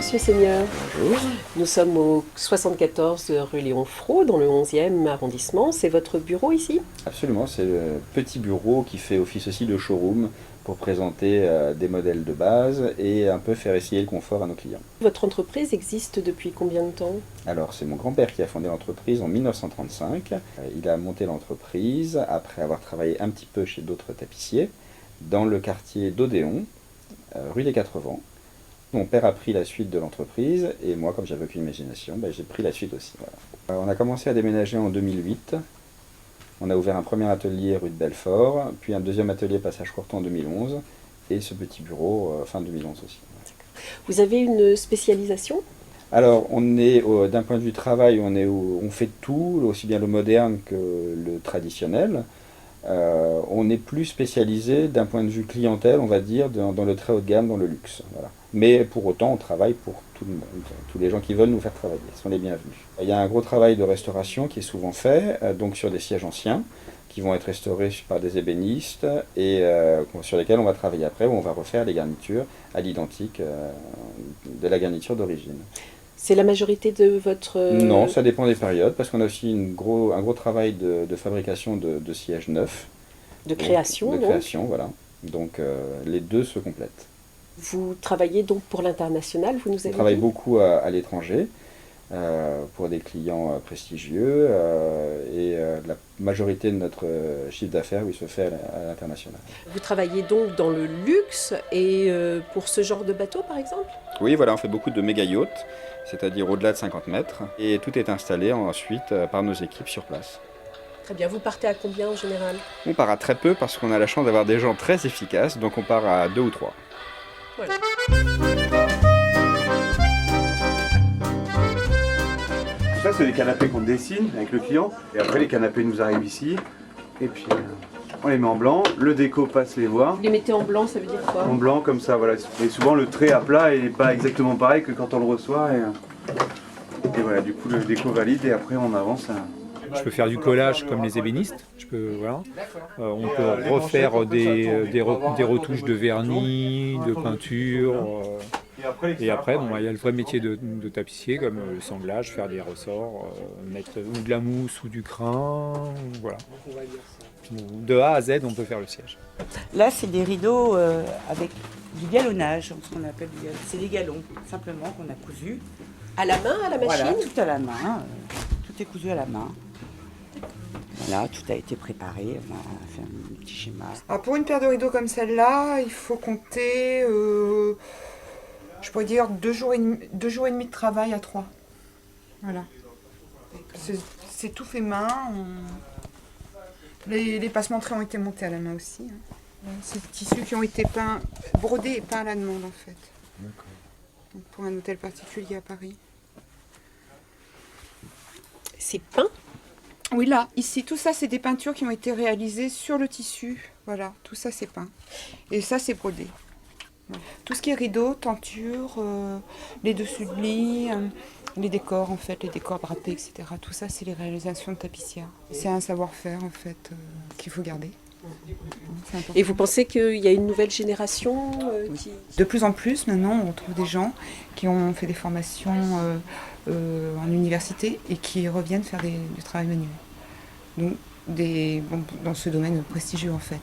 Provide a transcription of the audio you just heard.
Monsieur Seigneur. Bonjour. Nous sommes au 74 rue Léon Froid, dans le 11e arrondissement. C'est votre bureau ici? Absolument, c'est le petit bureau qui fait office aussi de showroom pour présenter des modèles de base et un peu faire essayer le confort à nos clients. Votre entreprise existe depuis combien de temps? Alors, c'est mon grand-père qui a fondé l'entreprise en 1935. Il a monté l'entreprise après avoir travaillé un petit peu chez d'autres tapissiers dans le quartier d'Odéon, rue des Quatre Vents. Mon père a pris la suite de l'entreprise et moi, comme j'avais aucune imagination, j'ai pris la suite aussi. Voilà. On a commencé à déménager en 2008. On a ouvert un premier atelier rue de Belfort, puis un deuxième atelier Passage Courton en 2011 et ce petit bureau fin 2011 aussi. Vous avez une spécialisation? Alors, on est d'un point de vue travail, on fait tout, aussi bien le moderne que le traditionnel. On est plus spécialisé d'un point de vue clientèle, on va dire, dans le très haut de gamme, dans le luxe. Voilà. Mais pour autant, on travaille pour tout le monde. Tous les gens qui veulent nous faire travailler sont les bienvenus. Il y a un gros travail de restauration qui est souvent fait, donc sur des sièges anciens, qui vont être restaurés par des ébénistes et sur lesquels on va travailler après, où on va refaire les garnitures à l'identique de la garniture d'origine. C'est la majorité de votre... Non, ça dépend des périodes, parce qu'on a aussi un gros travail de fabrication de sièges neufs. De création, De création, voilà. Donc les deux se complètent. Vous travaillez donc pour l'international, vous nous avez On travaille dit? beaucoup à l'étranger, pour des clients prestigieux, et la majorité de notre chiffre d'affaires, oui, se fait à l'international. Vous travaillez donc dans le luxe et pour ce genre de bateau, par exemple? Oui, voilà, on fait beaucoup de méga yachts, c'est-à-dire au-delà de 50 mètres, et tout est installé ensuite par nos équipes sur place. Très bien. Vous partez à combien en général? On part à très peu parce qu'on a la chance d'avoir des gens très efficaces, donc on part à 2 ou 3. Voilà. Ça, c'est les canapés qu'on dessine avec le client. Et après, les canapés nous arrivent ici. Et puis, on les met en blanc. Le déco passe les voir. Vous les mettez en blanc, ça veut dire quoi? En blanc, comme ça, voilà. Et souvent, le trait à plat n'est pas exactement pareil que quand on le reçoit. Et voilà, du coup, le déco valide. Et après, on avance. Je peux faire du collage comme les ébénistes. Voilà. On peut refaire des retouches de vernis, de peinture. Et après, il y a le vrai métier de tapissier, comme le sanglage, faire des ressorts, mettre ou de la mousse ou du crin. Voilà. De A à Z, on peut faire le siège. Là, c'est des rideaux avec du galonnage, ce qu'on appelle c'est des galons, simplement, qu'on a cousus. À la main, à la machine? Voilà, tout à la main, tout est cousu à la main. Voilà, tout a été préparé, on a fait un petit schéma. Alors pour une paire de rideaux comme celle-là, il faut compter, je pourrais dire 2 jours et demi de travail à 3. Voilà. C'est tout fait main. Les passementeries ont été montés à la main aussi. C'est des tissus qui ont été peints, brodés et peints à la demande en fait. D'accord. Donc pour un hôtel particulier à Paris. C'est peint? Oui, là, ici, tout ça, c'est des peintures qui ont été réalisées sur le tissu. Voilà, tout ça, c'est peint. Et ça, c'est brodé. Voilà. Tout ce qui est rideaux, tentures, les dessus de lit, les décors, en fait, les décors drapés, etc. Tout ça, c'est les réalisations de tapissières. C'est un savoir-faire, en fait, qu'il faut garder. Et vous pensez qu'il y a une nouvelle génération qui... De plus en plus, maintenant, on trouve des gens qui ont fait des formations en université et qui reviennent faire du travail manuel. Donc, dans ce domaine prestigieux, en fait.